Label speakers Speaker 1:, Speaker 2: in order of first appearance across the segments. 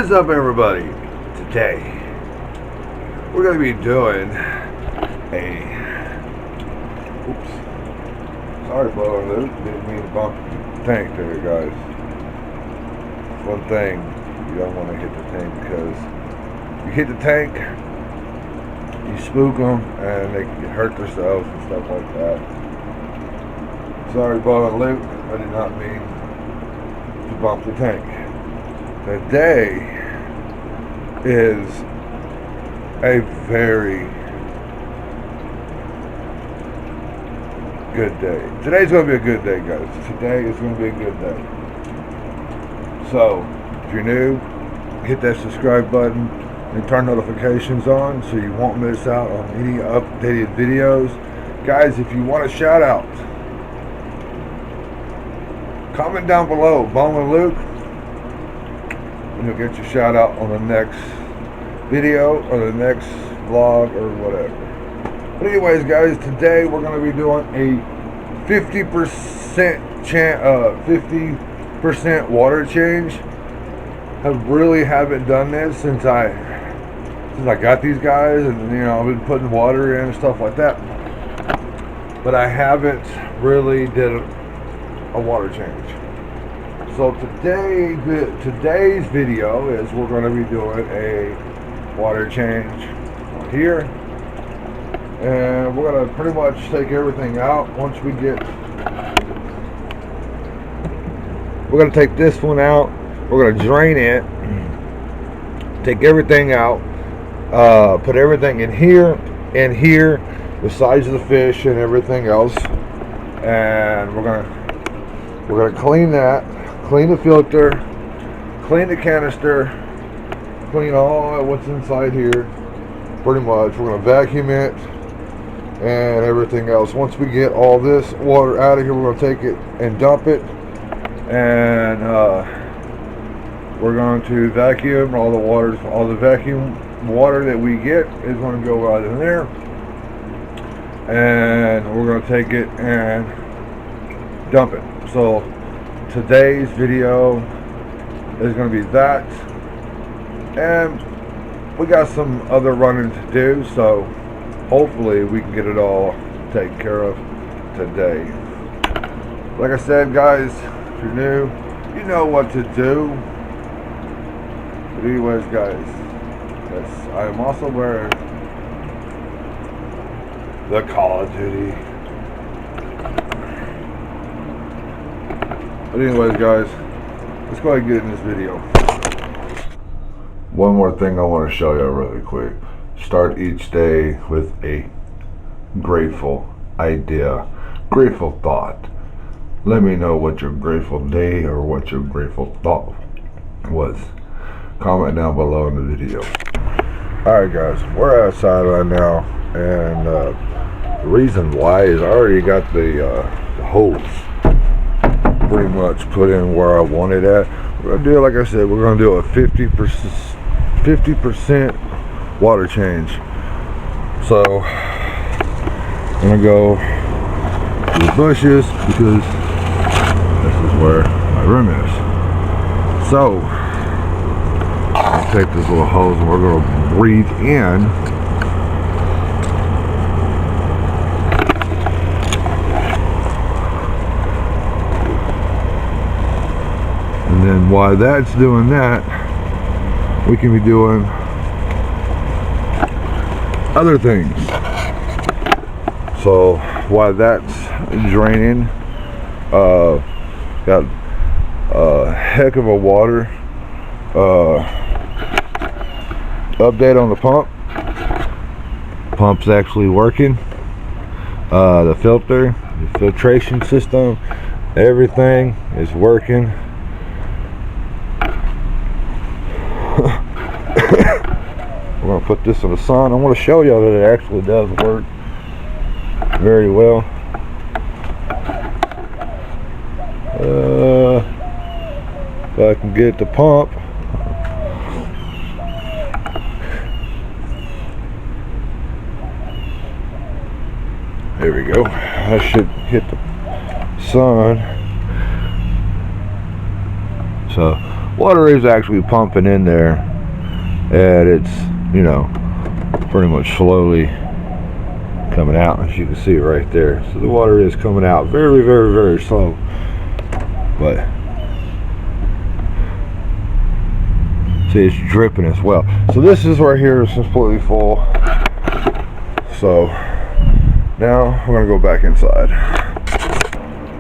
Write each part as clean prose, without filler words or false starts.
Speaker 1: What is up, everybody? Today we're going to be doing a sorry about that, didn't mean to bump the tank there, guys. One thing, you don't want to hit the tank, because you hit the tank, you spook them and they can hurt themselves and stuff like that. Sorry about Luke, I did not mean to bump the tank. Today is a very good day. Today's going to be a good day, guys. Today is going to be a good day. So, if you're new, hit that subscribe button and turn notifications on so you won't miss out on any updated videos. Guys, if you want a shout out, comment down below, Bone and Luke, and you'll get your shout out on the next video or the next vlog or whatever. But anyways, guys, today we're going to be doing a 50% water change. I really haven't done this since I got these guys, and I've been putting water in and stuff like that. But I haven't really did a water change. So today's video is we're going to be doing a water change here, and we're going to pretty much take everything out. Once we get, we're going to take this one out, we're going to drain it, take everything out, put everything in here, the size of the fish and everything else, and we're going to clean that, clean the filter, clean the canister, clean all what's inside here. Pretty much we're going to vacuum it and everything else. Once we get all this water out of here, we're going to take it and dump it, and we're going to vacuum all the vacuum water that we get is going to go right in there, and we're going to take it and dump it. So today's video is going to be that, and we got some other running to do, so hopefully we can get it all taken care of today. Like I said, guys, if you're new, you know what to do. But anyways, guys, yes, I am also wearing the Call of Duty. But anyways, guys, let's go ahead and get in this video. One more thing I want to show you really quick. Start each day with a grateful idea, grateful thought. Let me know what your grateful day or what your grateful thought was. Comment down below in the video. Alright, guys, we're outside right now, and the reason why is I already got the hose pretty much put in where I want it at. We're gonna do, like I said, we're gonna do a 50% water change. So I'm gonna go to the bushes because this is where my room is. So I'll take this little hose and we're gonna breathe in and then while that's doing that, we can be doing other things. So while that's draining, got a heck of a water update on the pump. Pump's actually working. The filter, the filtration system, everything is working. We're going to put this in the sun. I want to show y'all that it actually does work very well. If I can get the pump. There we go. I should hit the sun. So water is actually pumping in there, and it's, you know, pretty much slowly coming out, as you can see right there. So the water is coming out very, very, very slow, but see, it's dripping as well. So this is right here is completely full. So now we're gonna go back inside.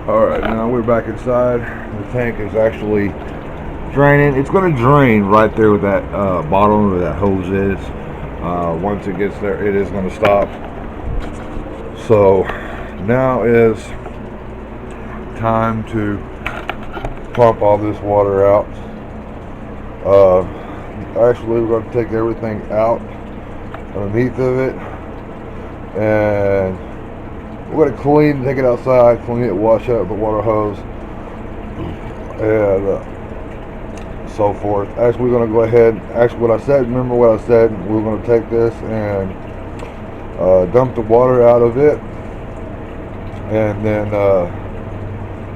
Speaker 1: All right, now we're back inside. The tank is actually draining. It's going to drain right there with that bottom where that hose is. Once it gets there, it is going to stop. So now is time to pump all this water out. Actually, we're going to take everything out underneath of it, and we're going to take it outside, clean it, wash out the water hose, and so forth. Actually, we're going to go ahead, what I said, remember what I said, we're going to take this and dump the water out of it, and then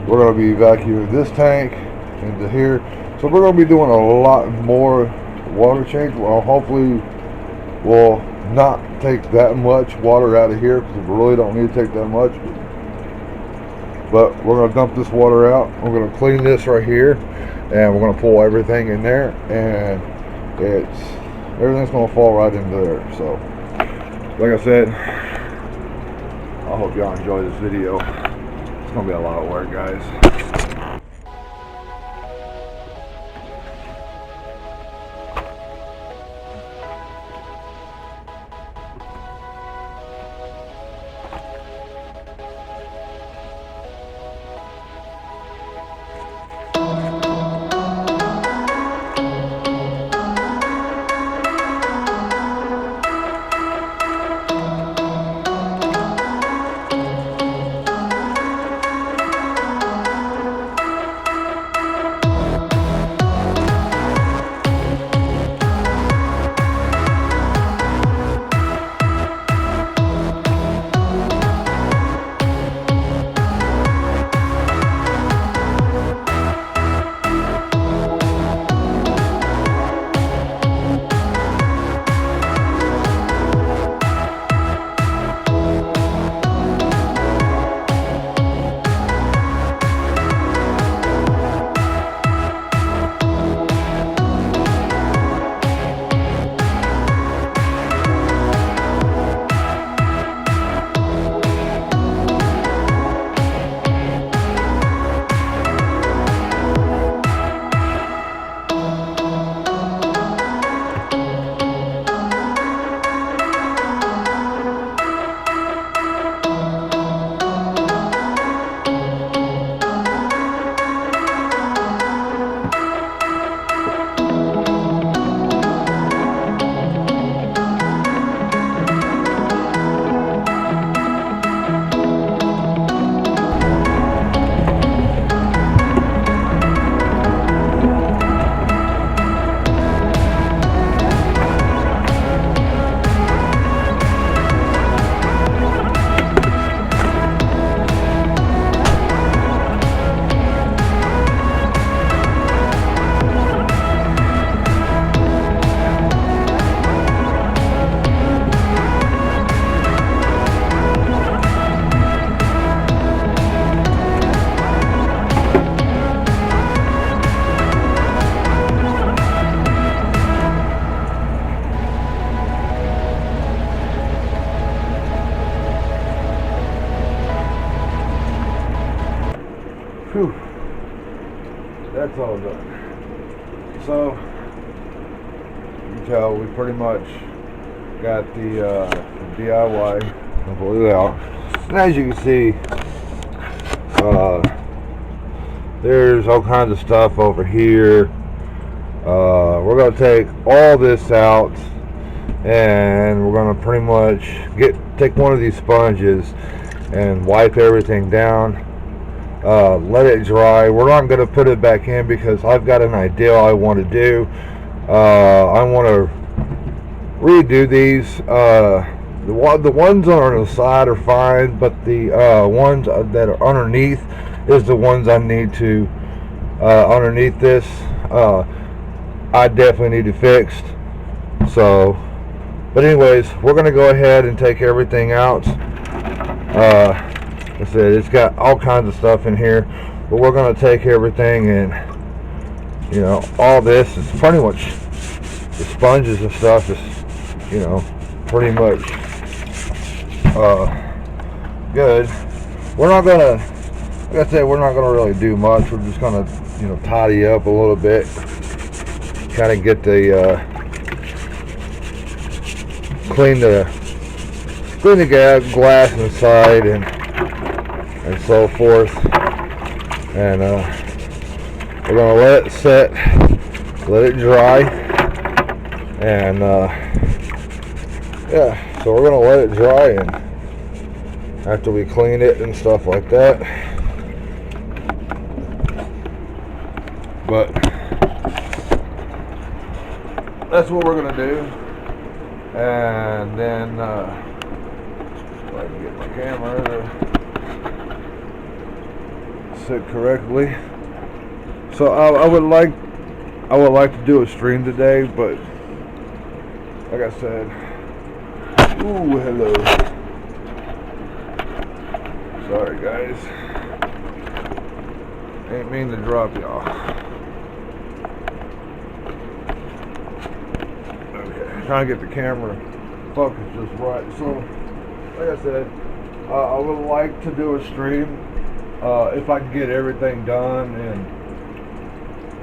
Speaker 1: we're going to be vacuuming this tank into here. So we're going to be doing a lot more water change. Well, hopefully we'll not take that much water out of here, because we really don't need to take that much. But we're going to dump this water out. We're going to clean this right here, and we're going to pull everything in there, and everything's going to fall right into there. So like I said, I hope y'all enjoy this video. It's going to be a lot of work, guys. Whew. That's all done. So you can tell we pretty much got the DIY completely out. And as you can see, there's all kinds of stuff over here. We're going to take all this out, and we're going to pretty much take one of these sponges and wipe everything down. Let it dry. We're not going to put it back in because I've got an idea I want to do. I want to redo these. The ones on the side are fine, but the ones that are underneath is the ones I need to underneath this. I definitely need it fixed. So, but anyways, we're gonna go ahead and take everything out. Like I said, it's got all kinds of stuff in here, but we're gonna take everything, and you know, all this is pretty much the sponges and stuff is, you know, pretty much good. We're not gonna, like I said, we're not gonna really do much. We're just gonna, you know, tidy up a little bit, kind of get the clean the glass inside and so forth, and we're gonna let it set, let it dry, and yeah, so we're gonna let it dry, and after we clean it and stuff like that. But that's what we're gonna do, and then if I can get my camera to sit correctly. So I would like to do a stream today, but like I said, ooh, hello. Sorry guys, ain't mean to drop y'all. Okay, trying to get the camera focused just right. So, like I said, I would like to do a stream if I can get everything done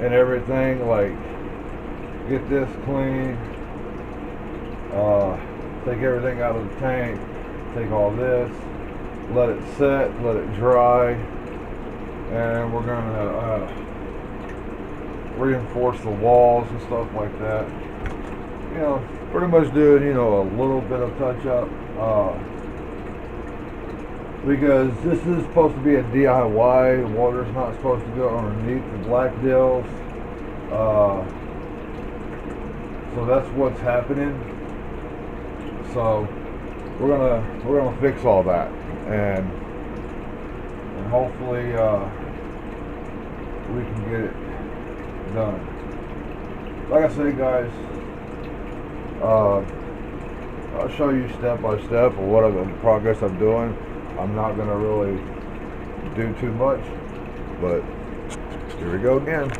Speaker 1: and everything, like get this clean, take everything out of the tank, take all this, let it set, let it dry, and we're gonna reinforce the walls and stuff like that. You know, pretty much doing, you know, a little bit of touch up, because this is supposed to be a DIY. The water's not supposed to go underneath the black dills, so that's what's happening. So we're gonna fix all that, and hopefully we can get it done. Like I say, guys, I'll show you step by step of what the progress I'm doing. I'm not gonna really do too much, but here we go again.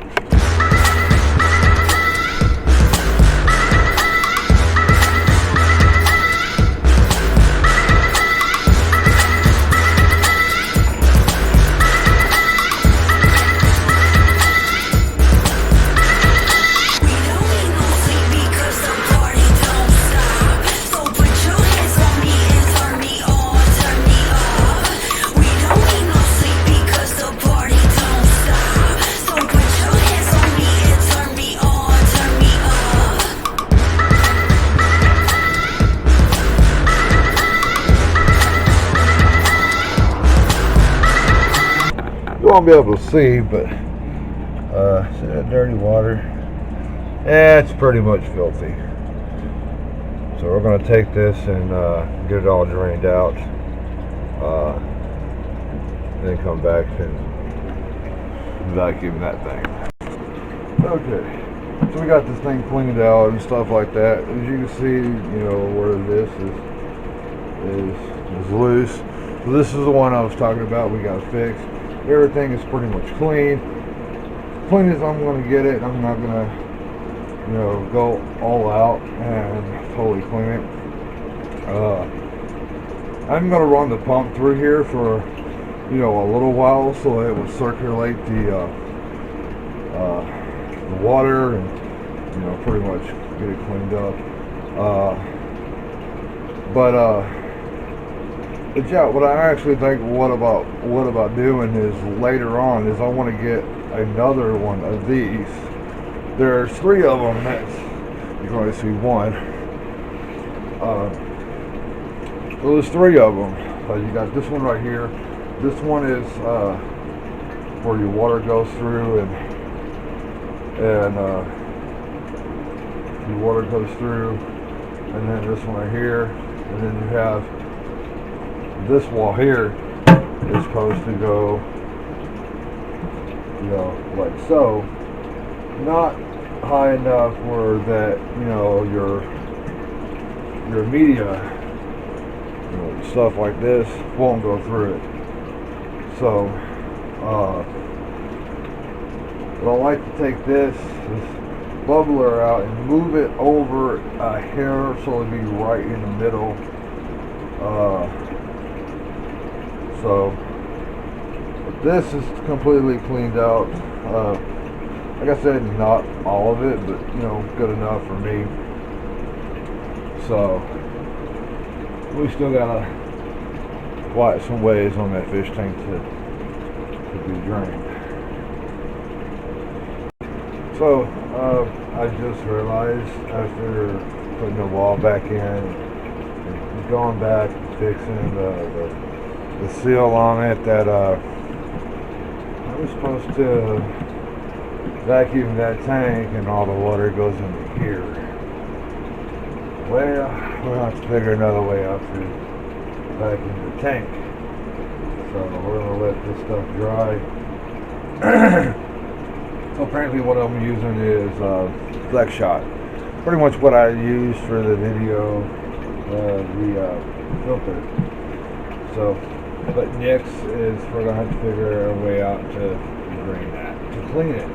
Speaker 1: You won't be able to see, but see that dirty water? Yeah, it's pretty much filthy. So we're going to take this and get it all drained out, then come back and vacuum that thing. Okay, so we got this thing cleaned out and stuff like that. As you can see, you know, where this is loose. So this is the one I was talking about. We got fixed. Everything is pretty much clean as I'm going to get it. I'm not going to, you know, go all out and totally clean it. I'm going to run the pump through here for, you know, a little while, so it will circulate the water and, you know, pretty much get it cleaned up. But yeah, what I actually think what about doing is later on is I want to get another one of these. There's 3 of them. You can only see one. So there's 3 of them. You got this one right here. This one is where your water goes through and your water goes through, and then this one right here, and then you have this wall here is supposed to go you know, like so. Not high enough where that, you know, your media, you know, stuff like this won't go through it. So, but I like to take this bubbler out and move it over a hair so it'll be right in the middle. So, but this is completely cleaned out. Like I said, not all of it, but you know, good enough for me. So we still gotta quite some ways on that fish tank to be drained. So I just realized after putting the wall back in and going back and fixing the seal on it that I was supposed to vacuum that tank and all the water goes into here. Well, we'll have to figure another way out to vacuum the tank. So we're going to let this stuff dry. So apparently what I'm using is Flex Shot. Pretty much what I used for the video, the filter. So, but next is we're going to have to figure a way out to drain that, to clean it.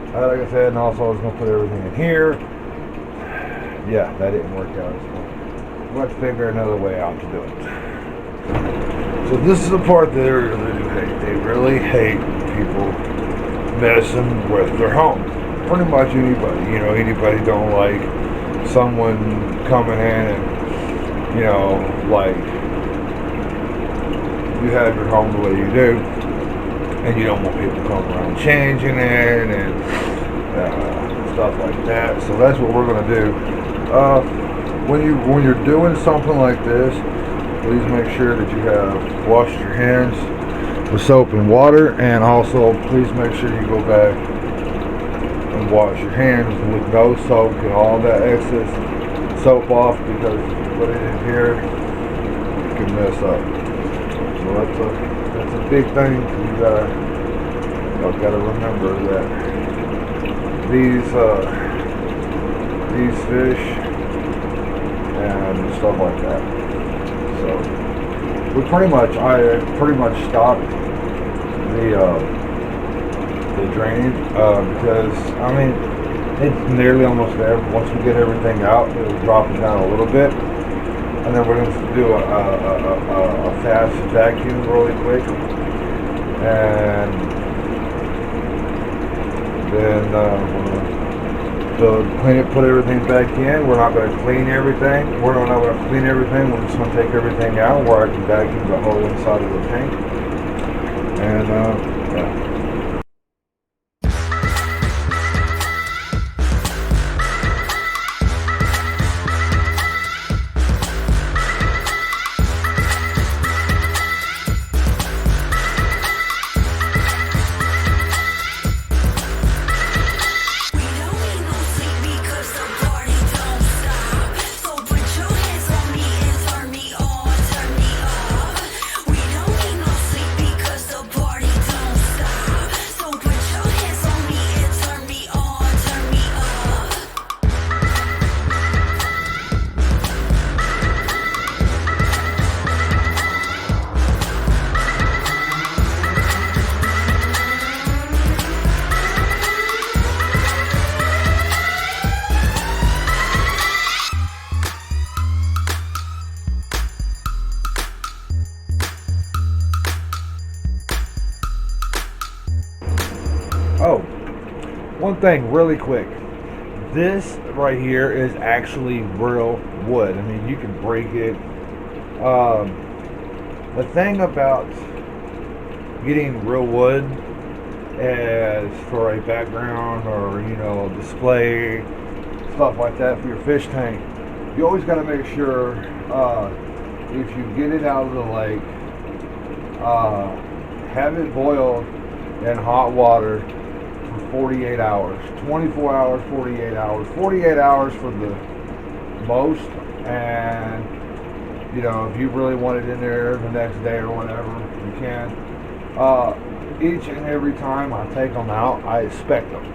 Speaker 1: Like I said, and also I was going to put everything in here. Yeah, that didn't work out. So let's figure another way out to do it. So this is the part that they really do hate. They really hate people messing with their home. Pretty much anybody. You know, anybody don't like someone coming in and, you know, like you have your home the way you do, and you don't want people coming around changing it and stuff like that. So that's what we're going to do. When you're doing something like this, please make sure that you have washed your hands with soap and water, and also please make sure you go back and wash your hands with no soap. Get all that excess soap off, because if you put it in here, it can mess up. So that's a big thing. Y'all gotta remember that these fish and stuff like that. So I pretty much stopped the drain because I mean it's nearly almost there. Once we get everything out, it'll drop it down a little bit, and then we're going to do a fast vacuum really quick, and then we're going to clean it, put everything back in. We're not going to clean everything. We're not going to clean everything. We're just going to take everything out where I can vacuum the whole inside of the tank. And yeah. Oh, one thing really quick. This right here is actually real wood. I mean, you can break it. The thing about getting real wood as for a background or, you know, display, stuff like that for your fish tank, you always got to make sure if you get it out of the lake, have it boiled in hot water for 48 hours, 24 hours, 48 hours, 48 hours for the most. And you know, if you really want it in there the next day or whatever, you can. each and every time I take them out, I inspect them.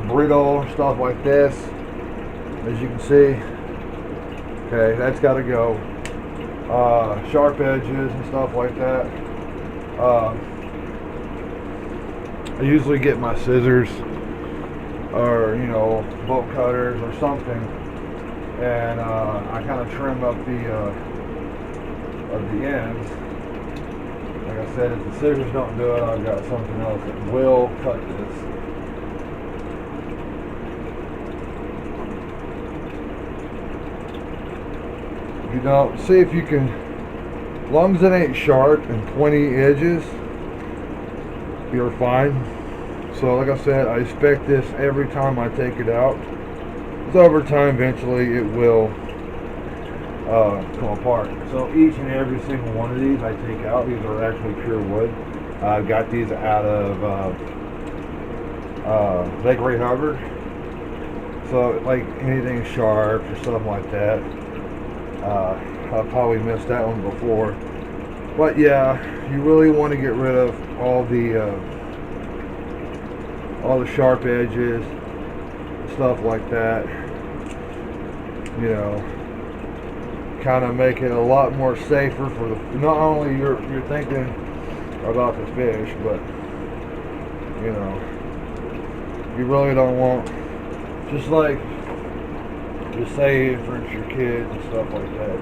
Speaker 1: Brittle stuff like this, as you can see, okay, that's got to go. Sharp edges and stuff like that. I usually get my scissors or bolt cutters or something, and I kind of trim up the ends. Like I said, if the scissors don't do it, I've got something else that will cut this. See if you can, as long as it ain't sharp and pointy edges, you're fine. So like I said, I inspect this every time I take it out. So over time, eventually it will come apart. So each and every single one of these I take out. These are actually pure wood. I've got these out of Lake Ray Hubbard. So like anything sharp or stuff like that. I probably missed that one before, but yeah, you really want to get rid of all the sharp edges, stuff like that. Kind of make it a lot more safer for the. Not only you're thinking about the fish, but you really don't want, just like. Just say, for instance, your kids and stuff like that.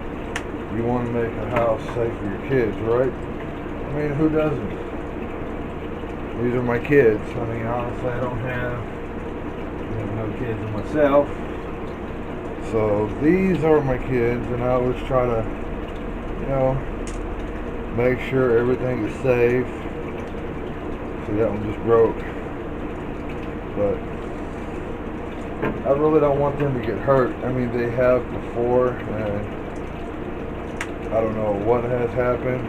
Speaker 1: You want to make a house safe for your kids, right? I mean, who doesn't? These are my kids. I mean, honestly, I don't have no kids myself. So these are my kids, and I always try to, make sure everything is safe. See, that one just broke. But I really don't want them to get hurt. I mean, they have before, and I don't know what has happened.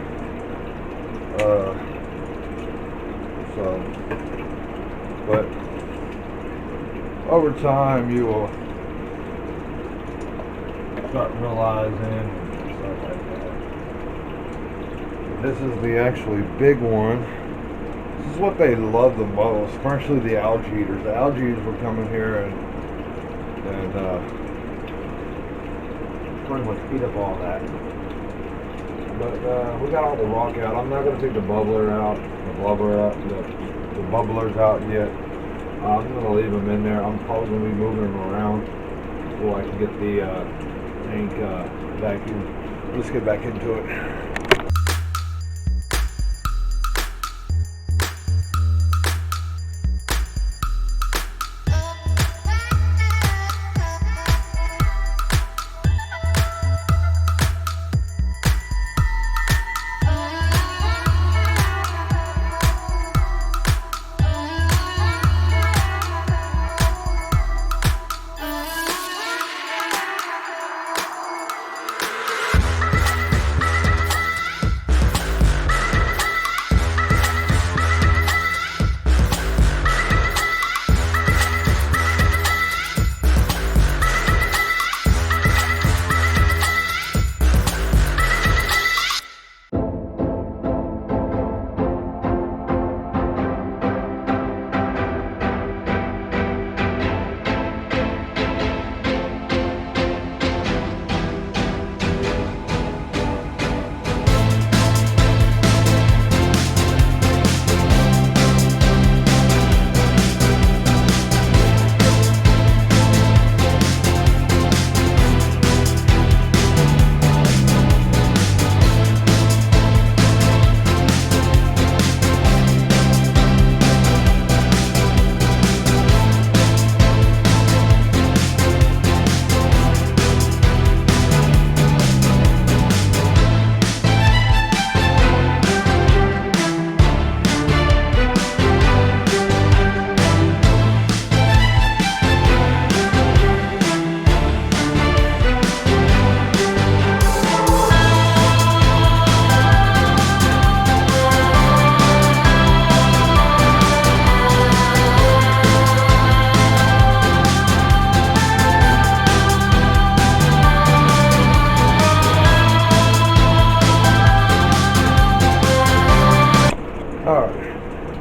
Speaker 1: But over time, you will start realizing stuff like that. This is the actually big one. This is what they love the most, especially the algae eaters. The algae eaters will come in here and pretty much eat up all that. But we got all the rock out. I'm not going to take the bubblers out yet. I'm going to leave them in there. I'm probably going to be moving them around so I can get the tank vacuum. Let's get back into it.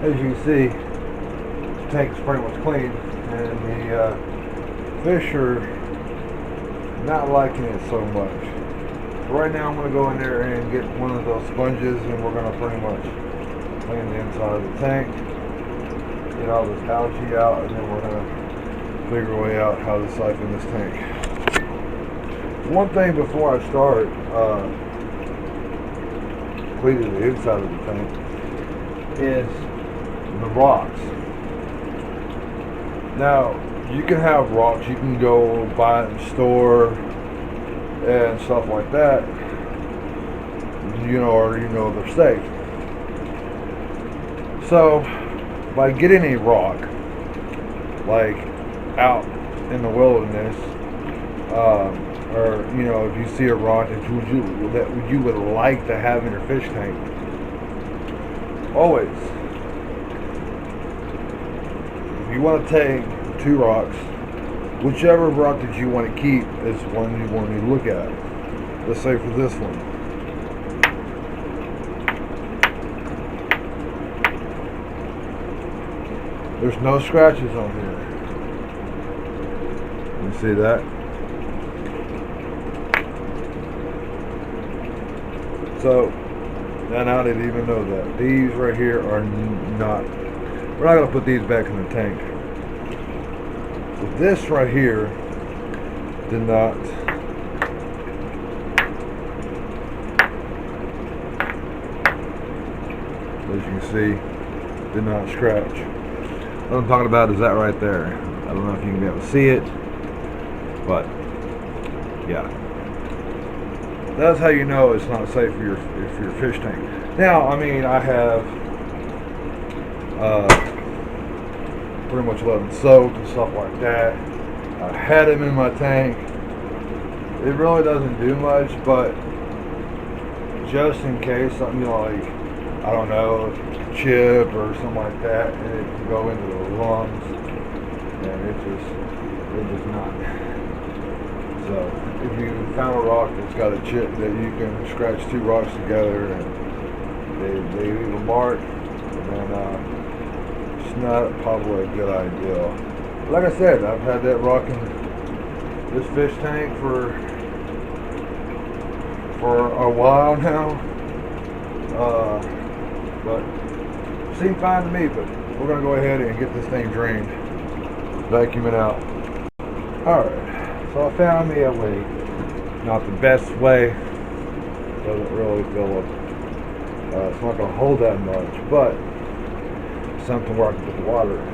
Speaker 1: As you can see, the tank's pretty much clean, and the fish are not liking it so much. Right now I'm going to go in there and get one of those sponges, and we're going to pretty much clean the inside of the tank, get all this algae out, and then we're going to figure a way out how to siphon this tank. One thing before I start cleaning the inside of the tank is the rocks. Now, you can have rocks, you can go buy it in the store and stuff like that, or they're safe. So, by getting a rock, like out in the wilderness, or if you see a rock that you would like to have in your fish tank, always, if you want to take 2 rocks, whichever rock that you want to keep is one you want to look at. Let's say for this one, there's no scratches on here. You see that? So, and I didn't even know that. These right here are not, we're not going to put these back in the tank. So this right here did not, as you can see, did not scratch. What I'm talking about is that right there. I don't know if you can be able to see it, but yeah. That's how you know it's not safe for your fish tank. Now, I mean, I have pretty much let them soak and stuff like that. I had them in my tank. It really doesn't do much, but just in case something like, I don't know, chip or something like that, and it can go into the lungs, and it's just not. So if you found a rock that's got a chip that you can scratch 2 rocks together and they leave a mark, then it's not probably a good idea. Like I said, I've had that rock in this fish tank for a while now, but it seemed fine to me. But we're going to go ahead and get this thing drained, vacuum it out. Alright. So I found me a way. Not the best way. Doesn't really fill up. It's not going to hold that much, but something where I can put the water in.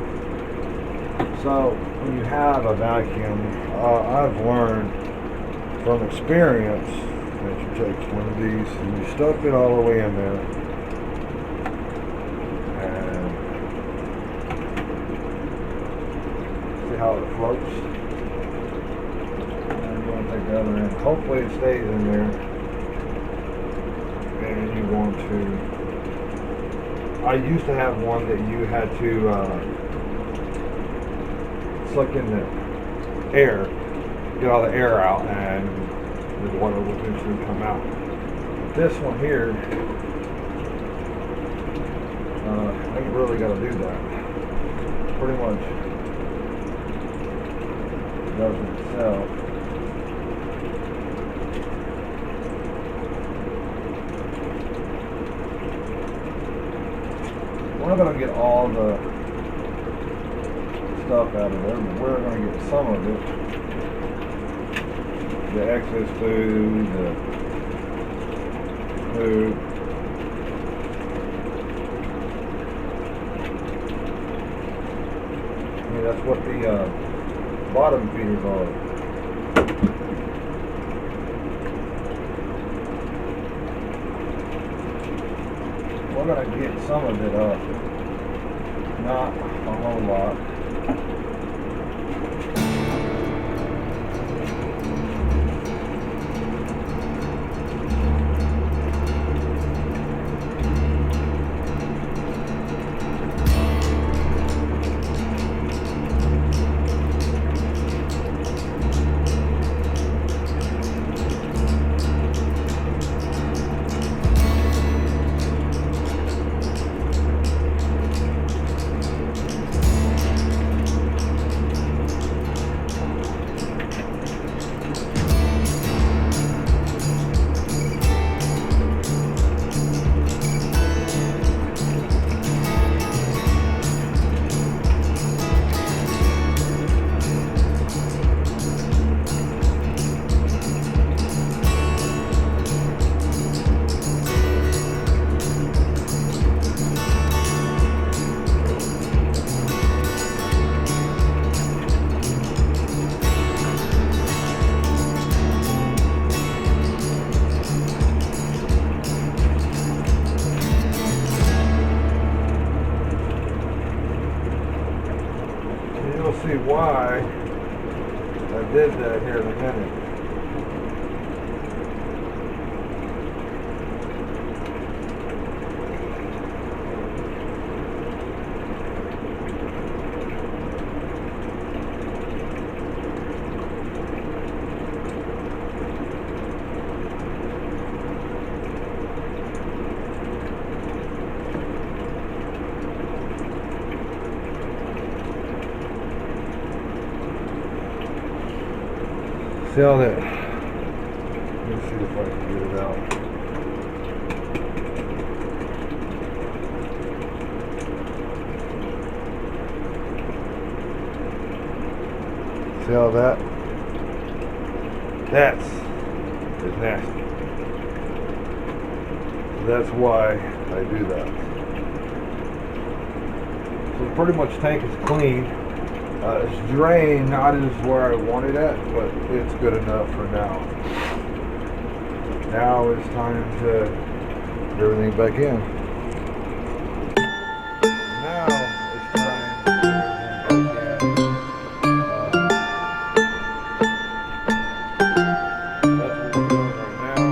Speaker 1: So when you have a vacuum, I've learned from experience that you take one of these and you stuff it all the way in there, and see how it floats. Take the other end. Hopefully it stays in there, and you're going to, I used to have one that you had to suck in the air, get all the air out, and the water will eventually come out. This one here, I ain't really got to do that. Pretty much it does it itself. We're not going to get all the stuff out of there, but we're going to get some of it. The excess food, the food. I mean, that's what the bottom feeders are. We're going to get some of it up, not a whole lot. did that here in a minute. See how that, let me see if I can get it out. See how that's is nasty. That's why I do that. So pretty much tank is clean. It's drained, not as where I want it at, but it's good enough for now. Now it's time to put everything back in. Now it's time to put everything back in. That's what we're doing right now.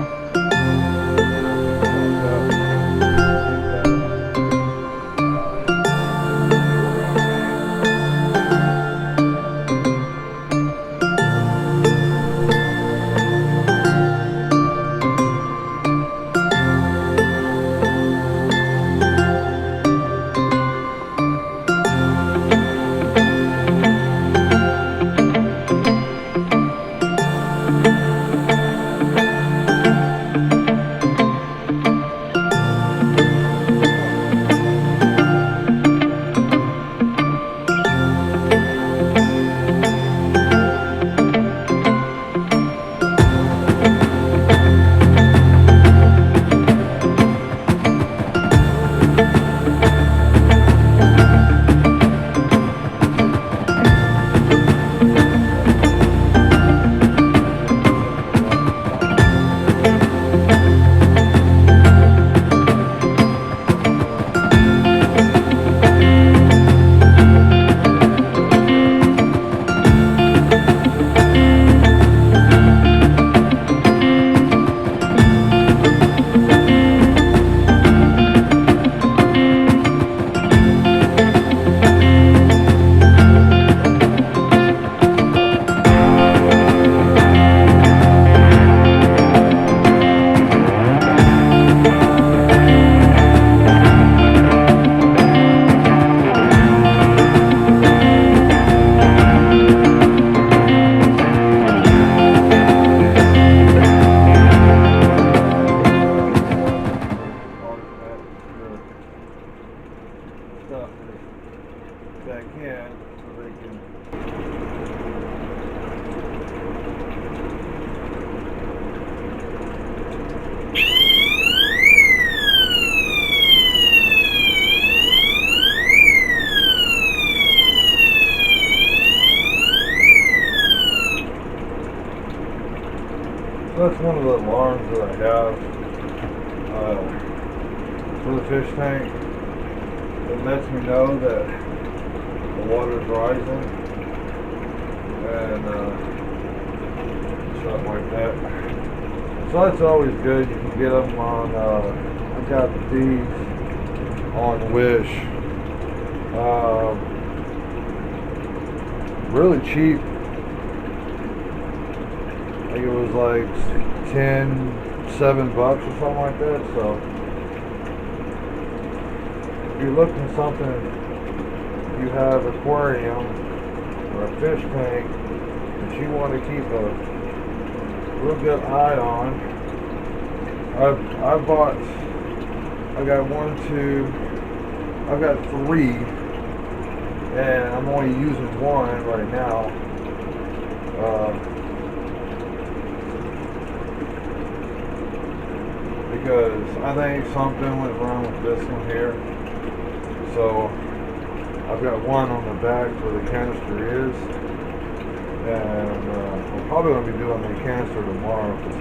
Speaker 1: Back in so they can so that's one of the alarms that I have for the fish tank. It lets me know that the water is rising and stuff like that. So that's always good. You can get them on, I got these on Wish. Really cheap. I think it was like $7 or something like that. So if you're looking for something, you have an aquarium or a fish tank that you want to keep a real good eye on. I got 3, and I'm only using 1 right now. Because I think something went wrong with this one here. So I've got 1 on the back where the canister is, and we're probably going to be doing the canister tomorrow, because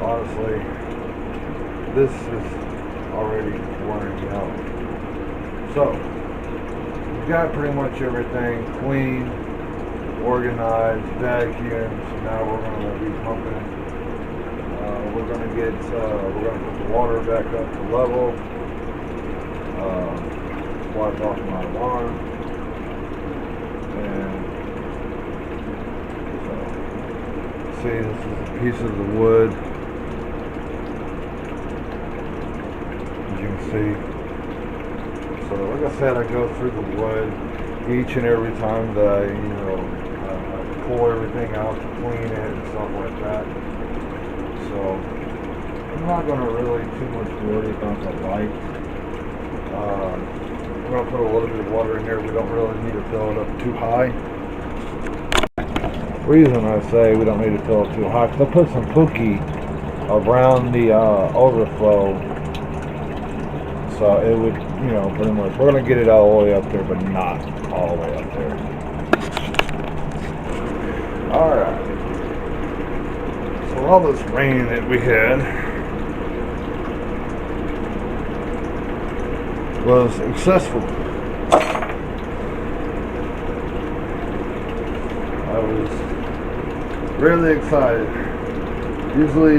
Speaker 1: honestly this is already wearing me out. So we've got pretty much everything clean. organized, vacuums. Now we're going to be pumping. We're going to put the water back up to level. Wipe off my alarm. And so, see, this is a piece of the wood. As you can see. So, like I said, I go through the wood each and every time that I pull everything out to clean it and stuff like that. So I'm not going to really too much worry about the light. We're going to put a little bit of water in there. We don't really need to fill it up too high. Reason I say we don't need to fill it too high, because I put some pookie around the overflow. So it would, pretty much, we're going to get it all the way up there, but not all the way up there. Alright. So all this rain that we had was successful. I was really excited. Usually,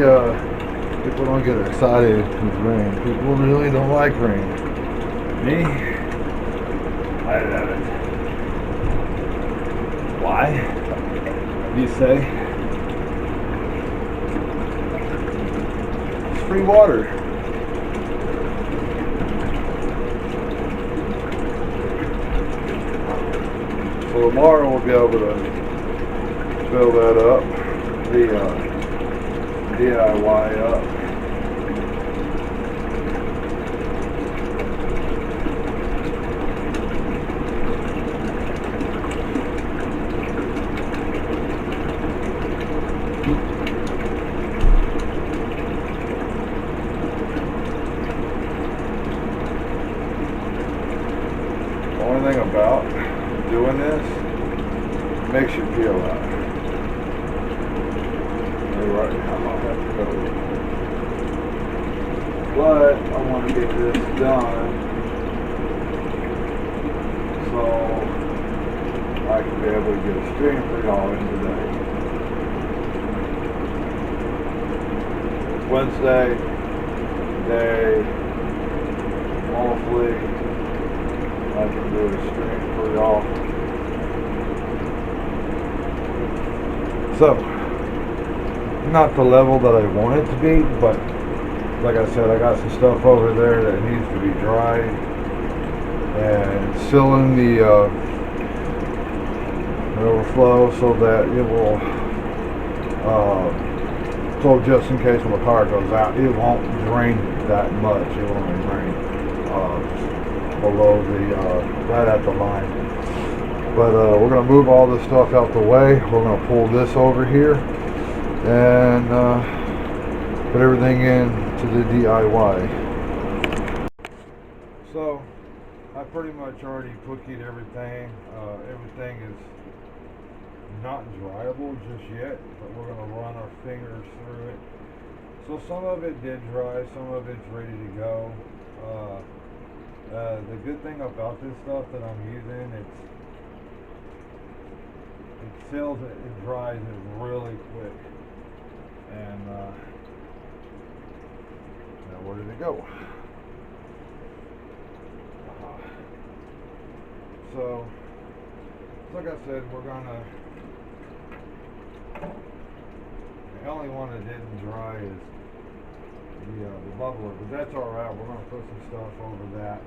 Speaker 1: people don't get excited with rain. People really don't like rain. Me, I love it. Why? You say? It's free water. So tomorrow we'll be able to fill that up. The DIY up. The only thing about doing this makes you feel that. Right now I'll have to go. But I want to get this done so I can be able to get a stream for y'all in today. Wednesday, day, hopefully I can do a stream for y'all. So, not the level that I want it to be, but like I said, I got some stuff over there that needs to be dried and sealing the overflow so that it will so just in case when the power goes out, it won't drain that much. It will only drain below the right at the line. But we're going to move all this stuff out the way. We're going to pull this over here and put everything into the DIY. So I pretty much already pookied everything. Everything is not dryable just yet, but we're going to run our fingers through it. So some of it did dry, some of it's ready to go. The good thing about this stuff that I'm using, it seals it, it dries it really quick. And now where did it go? So, like I said, we're gonna. The only one that didn't dry is the bubbler, but that's all right. We're gonna put some stuff over that.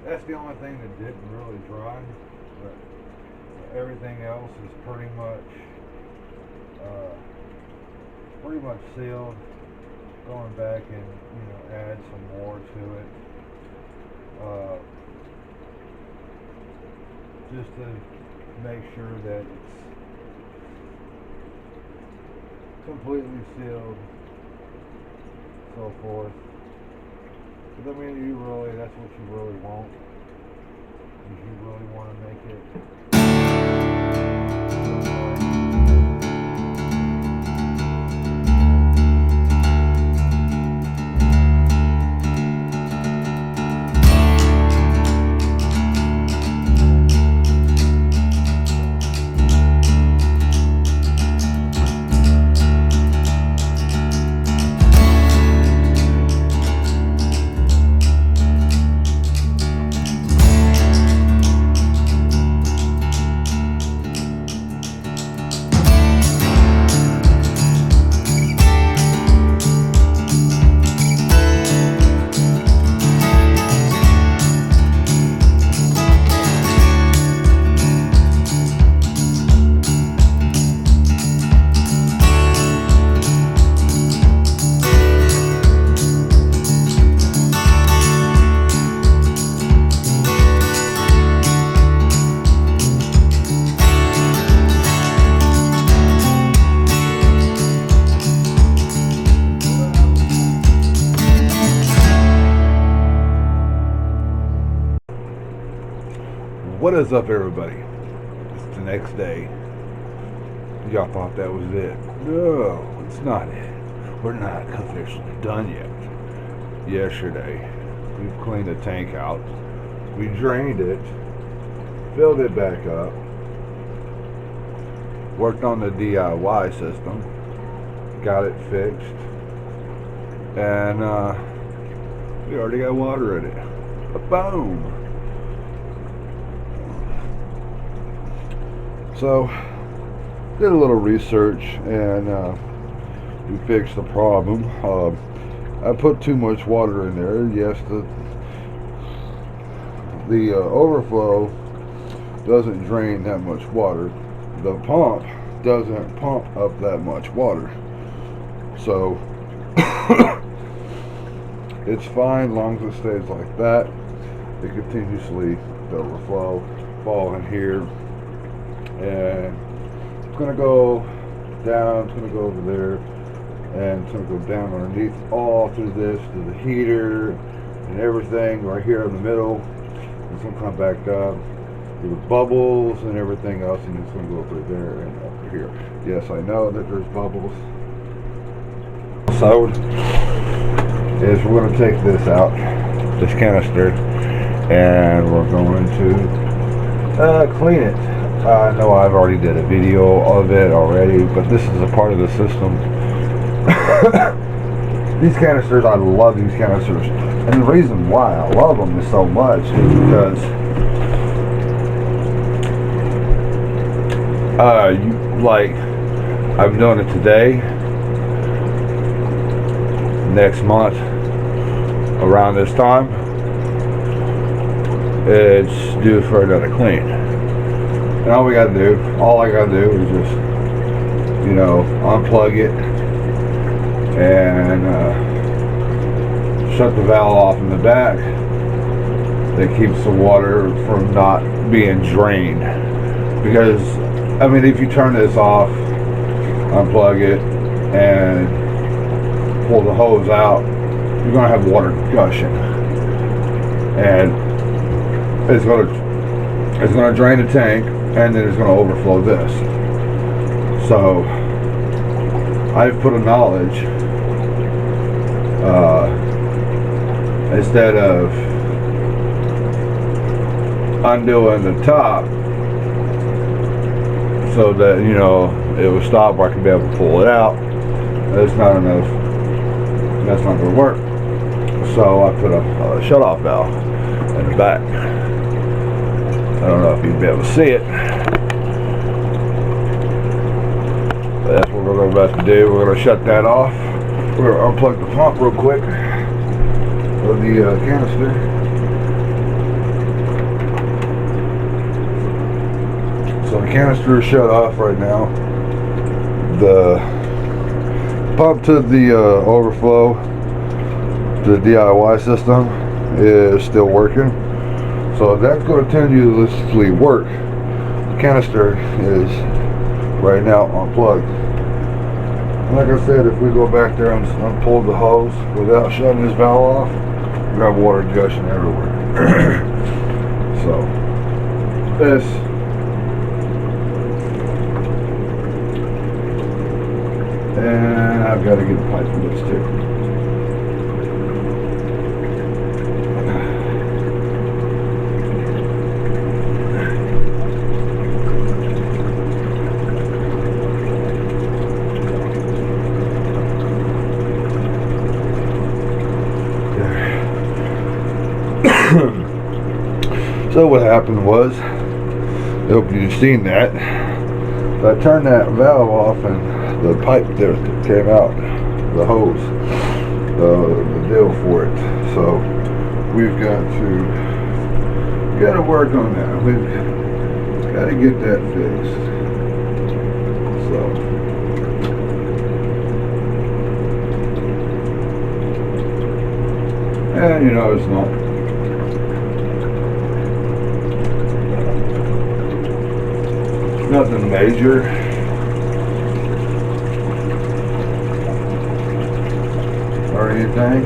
Speaker 1: That's the only thing that didn't really dry, but everything else is pretty much sealed. Going back and add some more to it, just to
Speaker 2: make sure that it's completely sealed, so forth. But I mean, that's what you really want. Is you really want to make it.
Speaker 1: What is up, everybody? It's the next day. Y'all thought that was it. No, it's not it. We're not officially done yet. Yesterday, we cleaned the tank out. We drained it, filled it back up, worked on the DIY system, got it fixed, and we already got water in it. Boom! So, did a little research and we fixed the problem. I put too much water in there. Yes, the overflow doesn't drain that much water. The pump doesn't pump up that much water. So, it's fine as long as it stays like that. It continuously the overflow fall in here. And it's going to go down, it's going to go over there, and it's going to go down underneath all through this to the heater and everything right here in the middle. It's going to come back up to the bubbles and everything else, and it's going to go over there and over here. Yes, I know that there's bubbles. So, is we're going to take this out, this canister, and we're going to clean it. I know I've already did a video of it already, but this is a part of the system. These canisters, I love these canisters. And the reason why I love them is so much is because I'm doing it today, next month, around this time, it's due for another clean. And all I gotta do is just, unplug it and shut the valve off in the back. That keeps the water from not being drained. Because, I mean, if you turn this off, unplug it, and pull the hose out, you're gonna have water gushing. And it's gonna drain the tank, and then it's going to overflow this. So I've put a knowledge, instead of undoing the top so that it will stop where I can be able to pull it out. That's not enough. That's not going to work. So I put a shut-off valve in the back. I don't know if you'd be able to see it, but that's what we're about to do. We're going to shut that off. We're going to unplug the pump real quick of the canister. So the canister is shut off right now. The pump to the overflow, the DIY system, is still working. So that's going to continuously work. The canister is right now unplugged. And like I said, if we go back there and unpull the hose without shutting this valve off, we got water gushing everywhere. So this and I've got to get a pipe for this too. So what happened was, I hope you've seen that. I turned that valve off and the pipe there came out, the hose, the deal for it. So we've got to work on that. We've got to get that fixed. So and you know, it's nothing major. Or anything.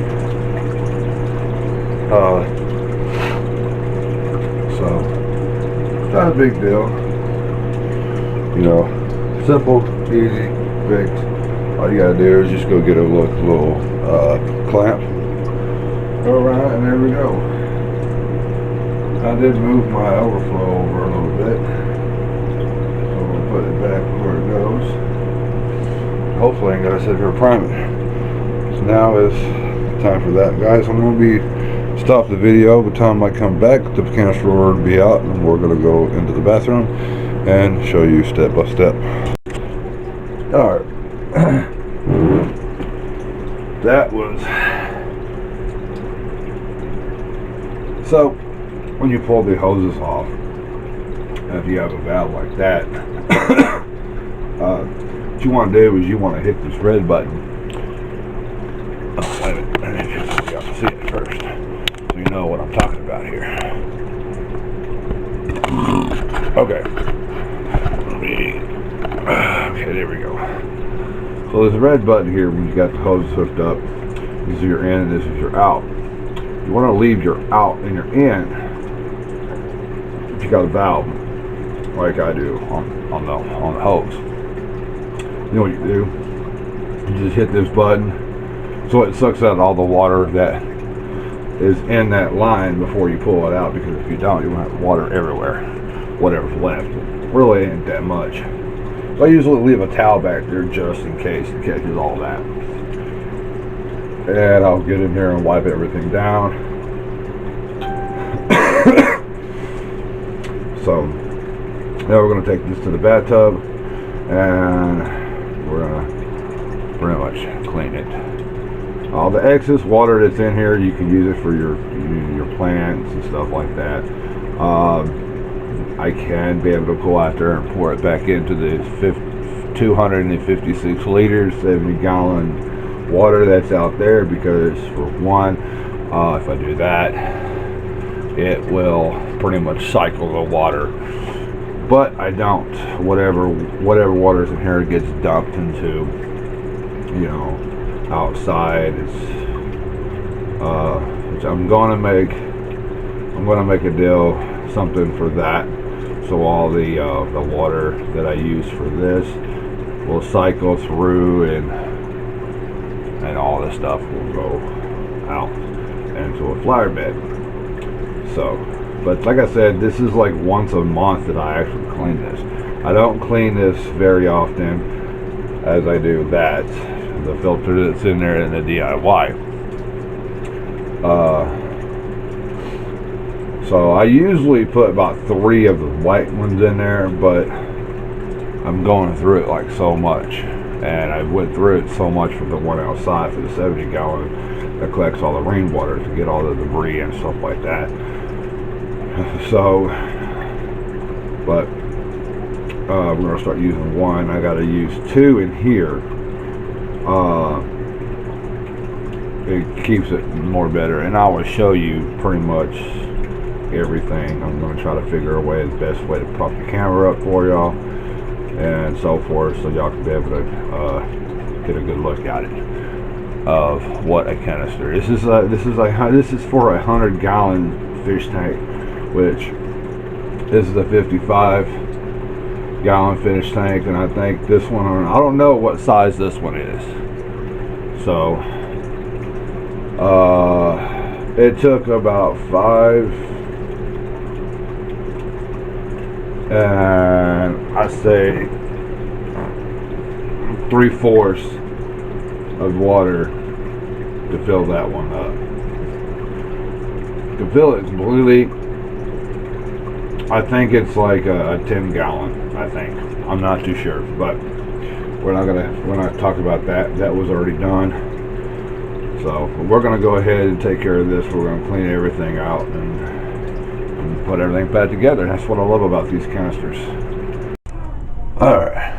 Speaker 1: So not a big deal. You know, simple, easy, fix. All you gotta do is just go get a little clamp. Go around and there we go. I did move my overflow over a little bit. Put it back where it goes. Hopefully I ain't gotta sit here prime it. So now is time for that, guys. I'm gonna be stop the video. By the time I come back, the canister will be out, and we're gonna go into the bathroom and show you step by step. All right. That was so. When you pull the hoses off, if you have a valve like that, what you want to do is you want to hit this red button. Oh, wait a minute. I need to see it first, so you know what I'm talking about here. Okay. Okay, there we go. So there's a red button here when you got the hoses hooked up. This is your in and this is your out. You want to leave your out and your in if you got a valve, like I do on the hose. You know what you do? You just hit this button so it sucks out all the water that is in that line before you pull it out, because if you don't, you're gonna have water everywhere. Whatever's left. It really ain't that much. So I usually leave a towel back there just in case it catches all that. And I'll get in here and wipe everything down. So now we're going to take this to the bathtub and we're going to pretty much clean it. All the excess water that's in here, you can use it for your plants and stuff like that. I can be able to go out there and pour it back into the 256 liters, 70-gallon water that's out there, because for one, if I do that, it will pretty much cycle the water. But I don't. Whatever water's in here gets dumped into, you know, outside. Which I'm gonna make a deal, something for that. So all the water that I use for this will cycle through, and all this stuff will go out into a flower bed. So, but like I said, this is like once a month that I actually clean this. I don't clean this very often as I do that, the filter that's in there in the DIY. So I usually put about 3 of the white ones in there, but I'm going through it like so much, and I went through it so much for the one outside, for the 70-gallon that collects all the rainwater to get all the debris and stuff like that. So, but we're gonna start using 1. I gotta use 2 in here. It keeps it more better, and I will show you pretty much everything. I'm going to try to figure a way, the best way to prop the camera up for y'all and so forth, so y'all can be able to get a good look at it of what a canister. This is for a 100-gallon fish tank, which this is a 55-gallon fish tank, and I think this one, I don't know what size this one is. So it took about 5 and I say 3/4 of water to fill that one up. To fill it completely, I think it's like a 10-gallon. I think, I'm not too sure, but we're not talk about that. That was already done. So we're gonna go ahead and take care of this. We're gonna clean everything out and put everything back together. That's what I love about these canisters. Alright,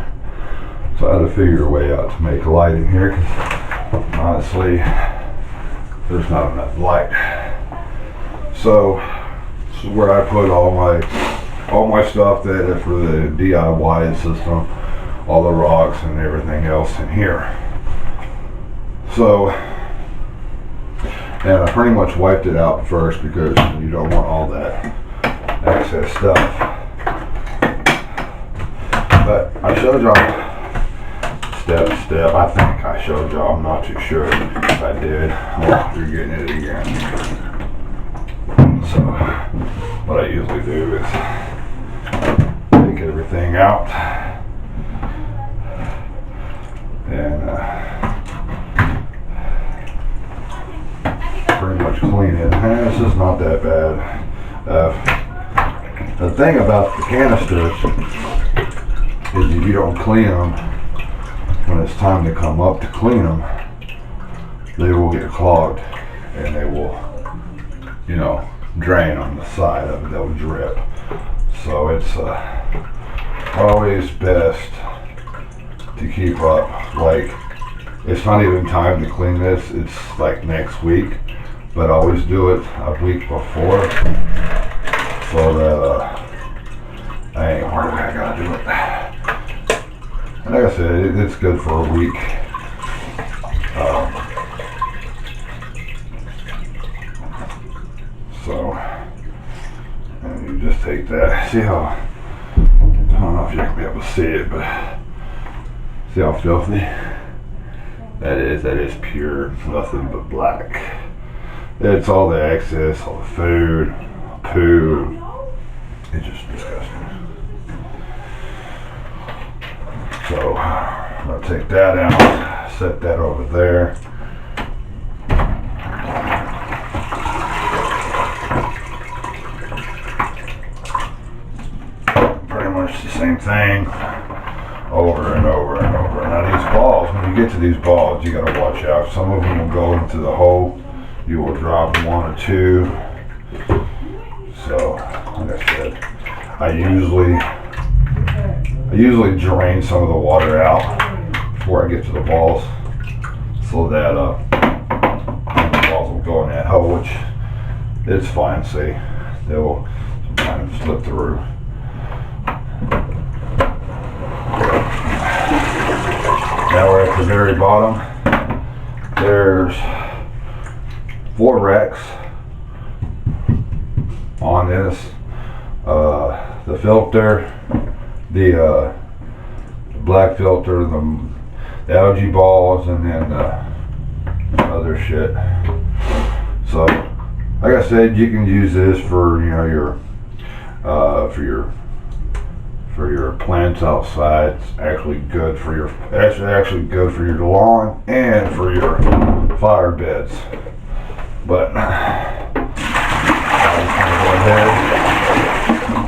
Speaker 1: so I had to figure a way out to make light in here, because honestly there's not enough light. So this is where I put all my stuff that is for the DIY system, all the rocks and everything else in here. So, and I pretty much wiped it out first, because you don't want all that excess stuff. But I showed y'all step to step. I think I showed y'all. I'm not too sure if I did. You're getting it again. So what I usually do is take everything out and pretty much clean it. This is not that bad. The thing about the canisters is if you don't clean them, when it's time to come up to clean them, they will get clogged and they will, drain on the side of it. They'll drip. So it's always best to keep up. Like, it's not even time to clean this. It's like next week, but I always do it a week before, so that I ain't worried I gotta do it. And like I said, it's good for a week. So, and you just take that. See how, I don't know if you can be able to see it, but see how filthy that is? That is pure, nothing but black. It's all the excess, all the food, poo. It's just disgusting. So I'm gonna take that out, set that over there. Pretty much the same thing over and over and over. Now these balls, when you get to these balls, you gotta watch out. Some of them will go into the hole. You will drop 1 or 2. So, like I said, I usually drain some of the water out before I get to the balls, so that the balls will go in that hole, which it's fine. See, they will sometimes slip through. Now we're at the very bottom. There's 4 racks on this. The filter, the black filter, the algae balls, and then other shit. So, like I said, you can use this for your plants outside. It's actually good for your good for your lawn and for your flower beds. But I'm just gonna go ahead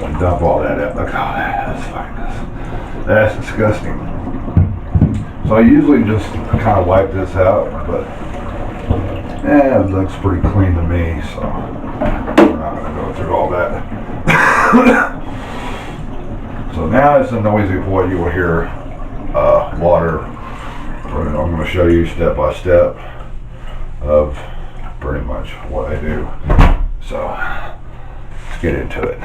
Speaker 1: and dump all that out. Look how that's disgusting. So I usually just kind of wipe this out, but it looks pretty clean to me, so we're not gonna go through all that. So now it's a noisy boy. You will hear water. I'm going to show you step by step of pretty much what I do. So get into it.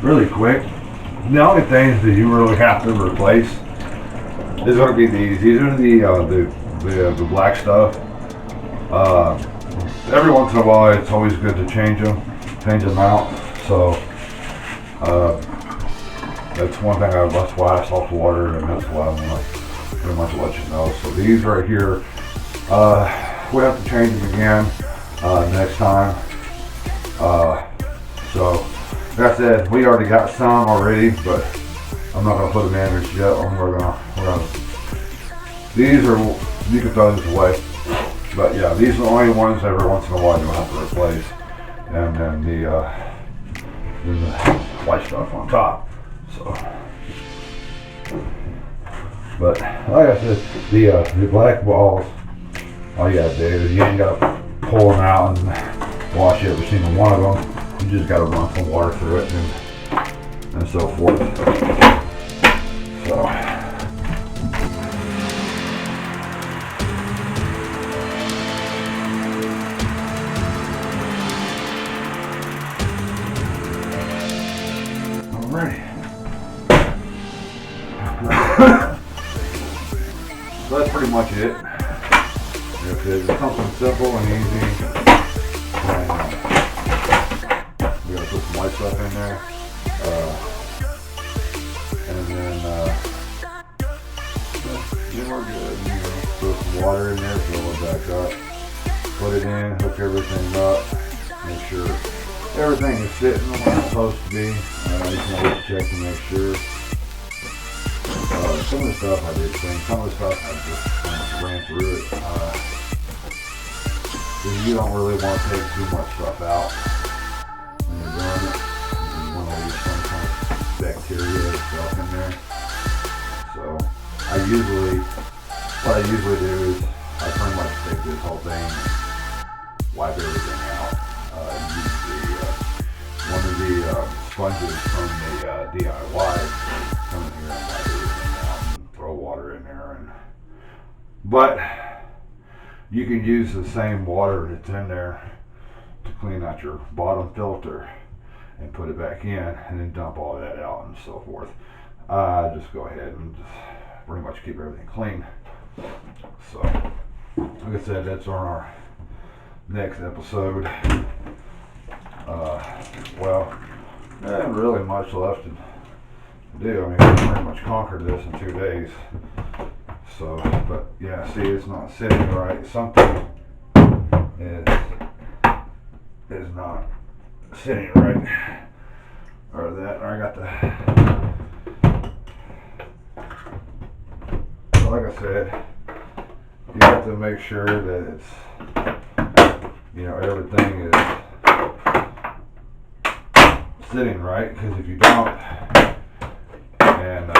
Speaker 1: Really quick. The only things that you really have to replace is going to be these. These are the black stuff. Every once in a while, it's always good to change them out. So that's one thing. That's why I salt water, and that's why I want to pretty much let you know. So these right here, we have to change them again next time. So. Like I said, we already got some already, but I'm not gonna put them in just yet. We're gonna. These are, you can throw these away, but yeah, these are the only ones every once in a while you'll have to replace, and then the white stuff on top. So, but like I said, the black balls, all you gotta do is you ain't gotta pull them out and wash every single one of them. You just got to run some water through it and so forth. So. Alrighty. So that's pretty much it. It's something simple and easy. We gotta put some white stuff in there, and then we're good. You know, put some water in there, fill it back up, put it in, hook everything up, make sure everything is sitting where it's supposed to be. You can always check to make sure. Some of the stuff I did clean, some of the stuff I just ran through it. You don't really want to take too much stuff out. When you're doing it, you want to leave some kind of bacteria and stuff in there. So what I usually do is I pretty much take this whole thing and wipe everything out. Use one of the sponges from the DIY, come in here and wipe everything out and throw water in there. But you can use the same water that's in there to clean out your bottom filter, and put it back in, and then dump all that out and so forth. Just go ahead and just pretty much keep everything clean. So, like I said, that's on our next episode. Well, not really much left to do. I mean, we pretty much conquered this in 2 days. So, but yeah, see, it's not sitting right. Something is not sitting right. Or that, or I got the. So like I said, you have to make sure that it's, everything is sitting right, because if you don't, and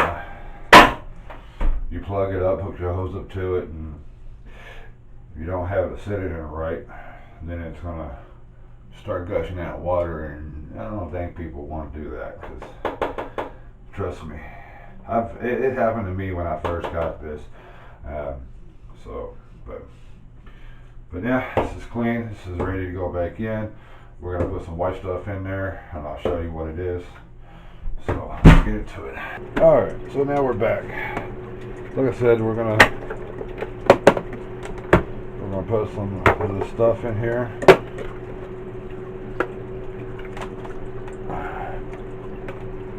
Speaker 1: you plug it up, hook your hose up to it, and you don't have it sitting there right, then it's gonna start gushing out water, and I don't think people want to do that, because trust me, it happened to me when I first got this. But yeah, this is clean. This is ready to go back in. We're gonna put some white stuff in there, and I'll show you what it is. So let's get into it. All right, so now we're back. Like I said, we're gonna put some of this stuff in here.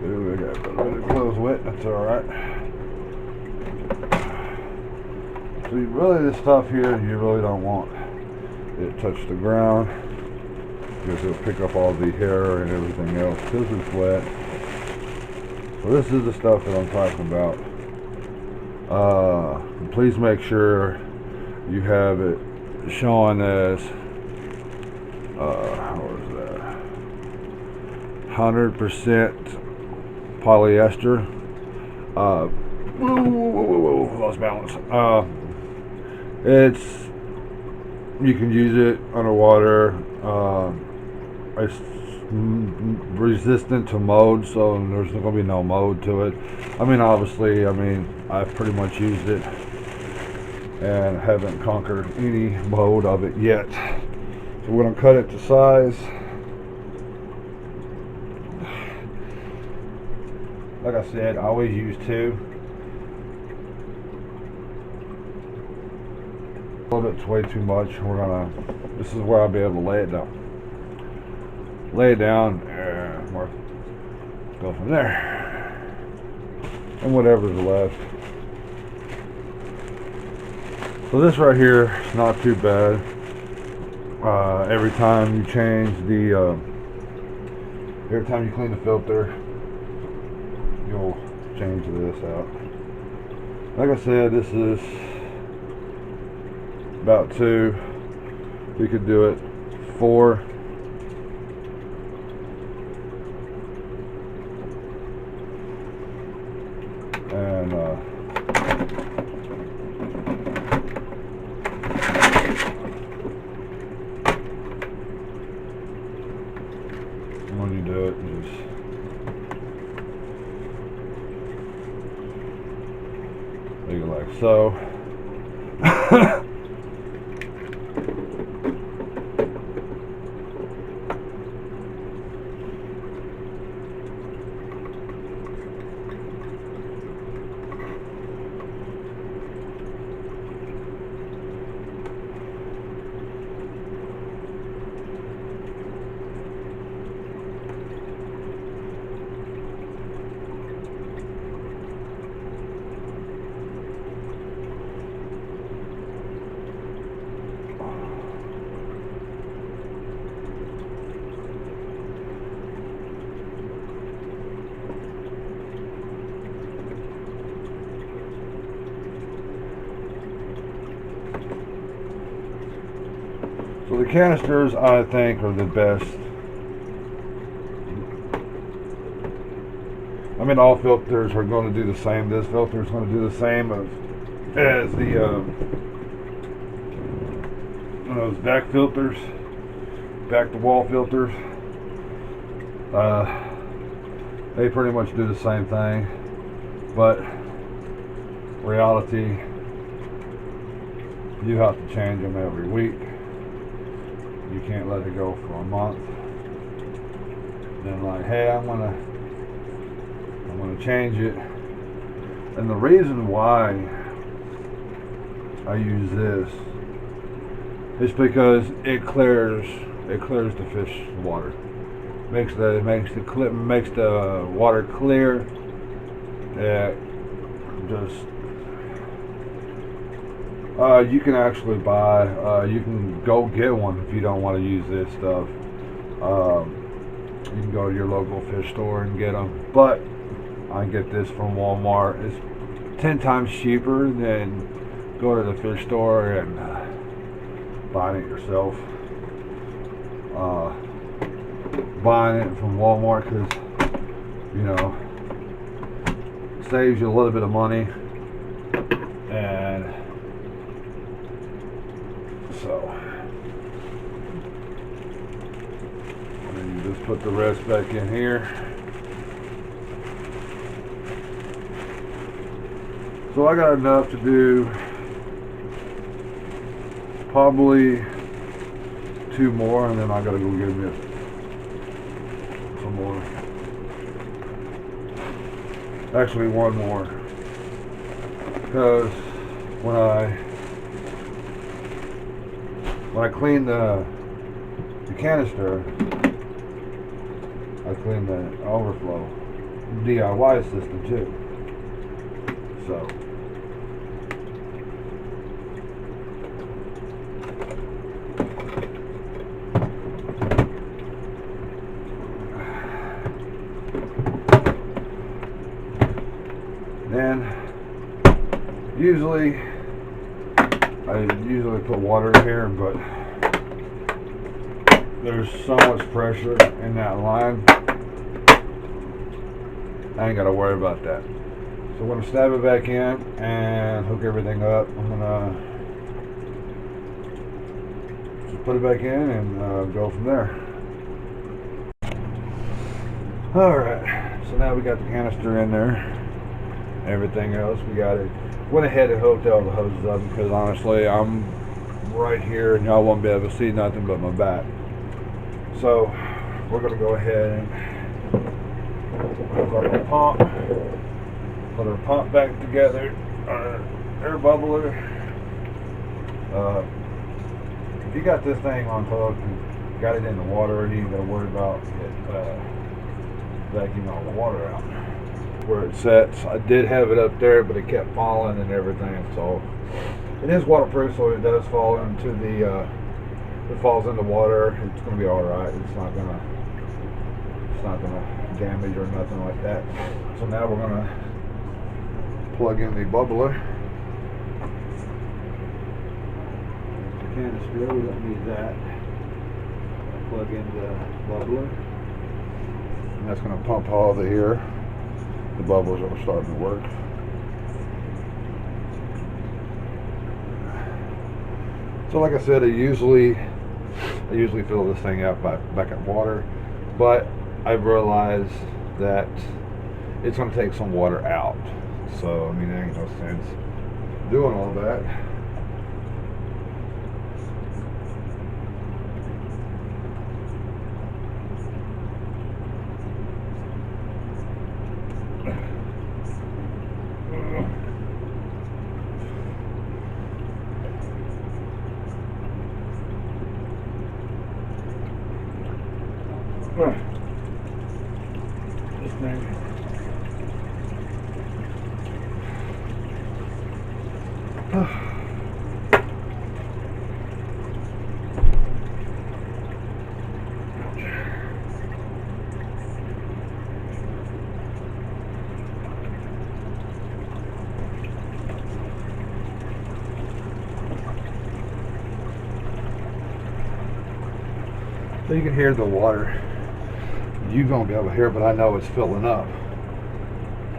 Speaker 1: Ooh, we got a little bit of clothes wet. That's all right. So this stuff here, you really don't want it to touch the ground, because it'll pick up all the hair and everything else because it's wet. So this is the stuff that I'm talking about. Please make sure you have it showing as what is that? 100% polyester. Lost balance. You can use it underwater. It's resistant to mold, so there's going to be no mold to it. I mean, obviously, I've pretty much used it and haven't conquered any mold of it yet. So we're going to cut it to size. Like I said, I always use 2. A little bit's way too much. This is where I'll be able to lay it down. Lay it down and go from there. And whatever's left. So this right here is not too bad. Every time you change every time you clean the filter, you'll change this out. Like I said, this is about 2. You could do it 4. And when you do it, just leave it like so. So the canisters, I think, are the best. I mean, all filters are going to do the same. This filter is going to do the same as the those back filters, back to wall filters. They pretty much do the same thing, but reality, you have to change them every week. You can't let it go for a month.
Speaker 2: then like, hey, I'm gonna change it. And the reason why I use this is because it clears the fish water. Makes the water clear. It just you can actually buy you can go get one if you don't want to use this stuff. You can go to your local fish store and get them, but I get this from Walmart. It's 10 times cheaper than go to the fish store and buying it yourself. Buying it from Walmart because, you know, saves you a little bit of money, and so then you just put the rest back in here. So I got enough to do probably 2 more, and then I gotta go get me some more. Actually, 1 more, because when I clean the canister, I clean the overflow DIY system too. So then I usually put water in here, but there's so much pressure in that line, I ain't gotta worry about that. So I'm gonna stab it back in and hook everything up. I'm gonna just put it back in and go from there. Alright, so now we got the canister in there. Everything else, we got it. Went ahead and hooked all the hoses up because honestly, I'm right here and y'all won't be able to see nothing but my back. So we're gonna go ahead and hook up our pump, put our pump back together, our air bubbler. If you got this thing on hook and got it in the water, you ain't gotta worry about it vacuuming all the water out. Where it sets, I did have it up there, but it kept falling and everything. So it is waterproof, so it does fall into the if it falls in the water, it's gonna be all right. It's not gonna damage or nothing like that. So now we're gonna plug in the bubbler. Canister, we don't need that. Plug in the bubbler, and that's gonna pump all the air. The bubbles are starting to work. So like I said, I usually fill this thing up by back at water, but I've realized that it's going to take some water out. So I mean, there ain't no sense doing all that. This thing. So you can hear the water. You won't be able to hear it, but I know it's filling up.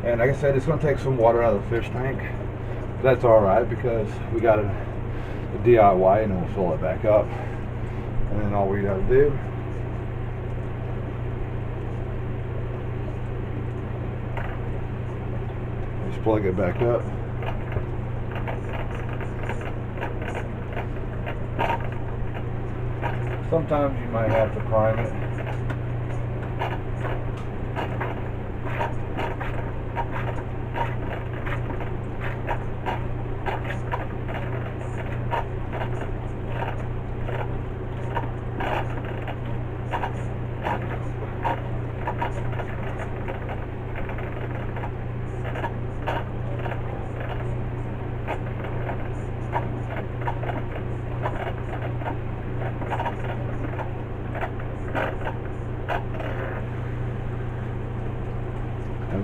Speaker 2: And like I said, it's going to take some water out of the fish tank. But that's all right because we got a DIY, and then we'll fill it back up. And then all we got to do is plug it back up. Sometimes you might have to prime it.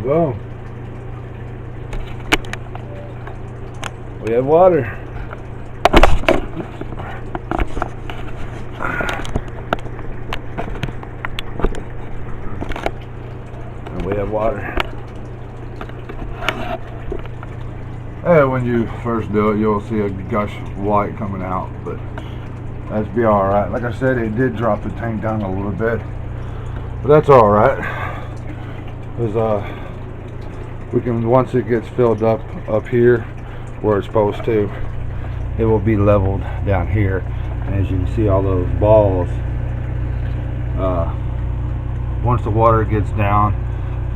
Speaker 2: Boom. We have water. And we have water. And when you first do it, you'll see a gush of white coming out, but that's be alright. Like I said, it did drop the tank down a little bit, but that's alright. Because we can, once it gets filled up here where it's supposed to, it will be leveled down here. And as you can see, all those balls, once the water gets down,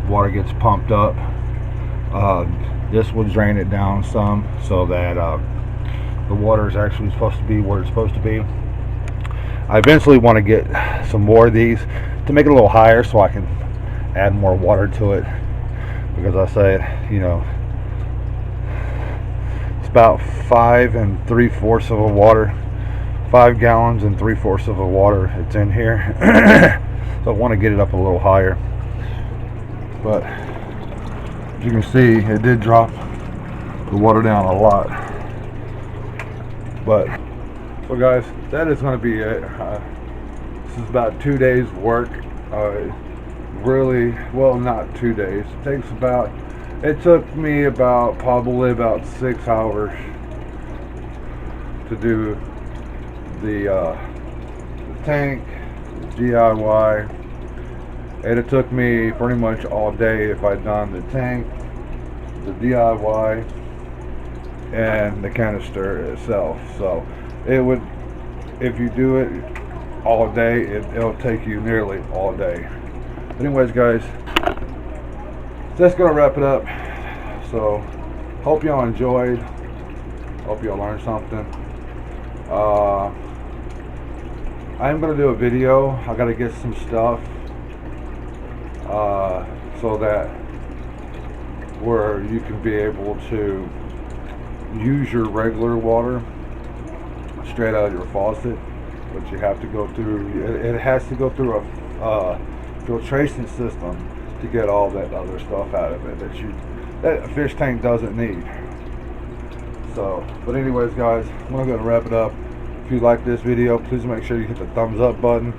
Speaker 2: water gets pumped up, this will drain it down some, so that the water is actually supposed to be where it's supposed to be. I eventually want to get some more of these to make it a little higher so I can add more water to it, because I say, you know, it's about 5 3/4 of a water, 5 gallons and 3/4 of a water it's in here. So I want to get it up a little higher, but as you can see, it did drop the water down a lot. But so guys, that is going to be it. This is about 2 days work. Really, well, not 2 days. It took me probably about 6 hours to do the tank, the DIY, and it took me pretty much all day if I'd done the tank, the DIY, and the canister itself. So it would, if you do it all day, it'll take you nearly all day. Anyways guys, that's gonna wrap it up. So hope y'all enjoyed, hope y'all learned something. I'm gonna do a video. I gotta get some stuff so that where you can be able to use your regular water straight out of your faucet, but you have to go through, it has to go through a filtration system to get all that other stuff out of it that a fish tank doesn't need. So, but anyways guys, I'm gonna go and wrap it up. If you like this video, please make sure you hit the thumbs up button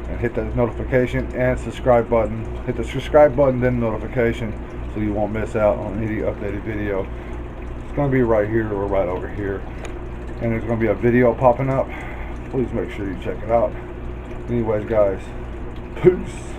Speaker 2: and hit the notification and subscribe button. Hit the subscribe button, then notification, so you won't miss out on any updated video. It's gonna be right here or right over here, and there's gonna be a video popping up. Please make sure you check it out. Anyways guys, peace.